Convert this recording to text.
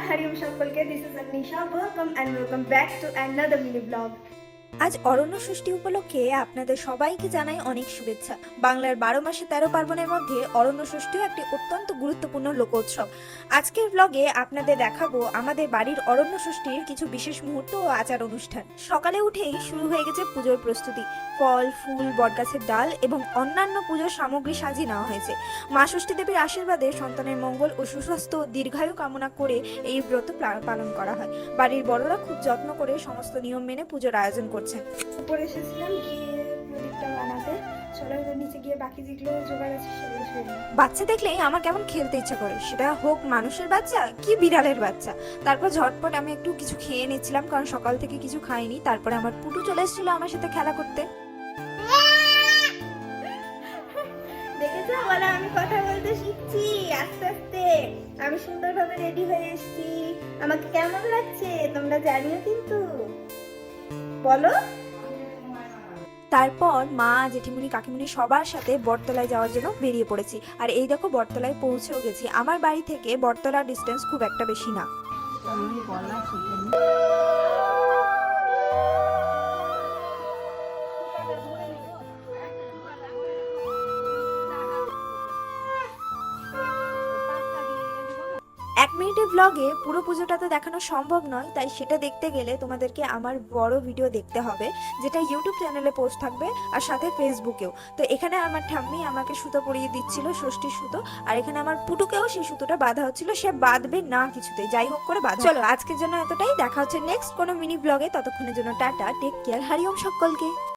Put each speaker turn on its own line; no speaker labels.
Hariom সকলকে, this is Anisha. Welcome and welcome back to another mini vlog.
আজ অরণ্য ষষ্ঠী উপলক্ষে আপনাদের সবাইকে জানাই অনেক শুভেচ্ছা। বাংলার 12 মাসে 13 পার্বণের মধ্যে অরণ্য ষষ্ঠীও একটি অত্যন্ত গুরুত্বপূর্ণ লোকোৎসব। আজকের ব্লগে আপনাদের দেখাবো আমাদের বাড়ির অরণ্য ষষ্ঠীর কিছু বিশেষ মুহূর্ত ও আচার অনুষ্ঠান। সকালে উঠেই শুরু হয়ে গেছে পুজোর প্রস্তুতি। ফল, ফুল, বটগাছের ডাল এবং অন্যান্য পুজোর সামগ্রী সাজিয়ে নেওয়া হয়েছে। মা ষষ্ঠী দেবীর আশীর্বাদে সন্তানের মঙ্গল ও সুস্বাস্থ্য ও দীর্ঘায়ু কামনা করে এই ব্রত পালন করা হয়। বাড়ির বড়রা খুব যত্ন করে সমস্ত নিয়ম মেনে পুজোর আয়োজন করছে।
উপরে এসেছিলাম গিয়ে প্রদীপটা বানাতে। চলো এবার নিচে গিয়ে বাকি যেগুলো জোগাড় আছে সেগুলো সেরে নিই।
বাচ্চা দেখলেই আমার কেমন খেলতে ইচ্ছা করে, সেটা হোক মানুষের বাচ্চা কি বিড়ালের বাচ্চা। তারপর ঝটপট আমি একটু কিছু খেয়ে নিচ্ছিলাম, কারণ সকাল থেকে কিছু খাইনি। তারপরে আমার পুটু চলে এসেছিল আমার সাথে খেলা করতে।
দেখেছো, বলো আমি কথা বলতে শিখছি আস্তে আস্তে। আমি সুন্দরভাবে রেডি হয়ে এসেছি। আমাকে কেমন লাগছে তোমরা জানিও কিন্তু, বলো।
তারপর মা, জেঠিমুনি, কাকিমুনি সবার সাথে বটতলায় যাওয়ার জন্য বেরিয়ে পড়েছি। আর এই দেখো বটতলায় পৌঁছেও গেছি। আমার বাড়ি থেকে বটতলার ডিস্টেন্স খুব একটা বেশি না। এক মিনিটের ব্লগে পুরো পুজোটা তো দেখানো সম্ভব নয়, তাই সেটা দেখতে গেলে তোমাদেরকে আমার বড় ভিডিও দেখতে হবে, যেটা ইউটিউব চ্যানেলে পোস্ট থাকবে আর সাথে ফেসবুকেও। তো এখানে আমার ঠাম্মি আমাকে সুতো পরিয়ে দিচ্ছিল, ষষ্ঠীর সুতো। আর এখানে আমার পুটুকেও সেই সুতোটা বাঁধা হচ্ছিল। সে বাঁধবে না কিছুতেই, যাই হোক করে বাঁধা। চলো আজকের জন্য এতটাই, দেখা হচ্ছে নেক্সট কোনো মিনি ব্লগে। ততক্ষণের জন্য টাটা, টেক কেয়ার, হারিওম সকলকে।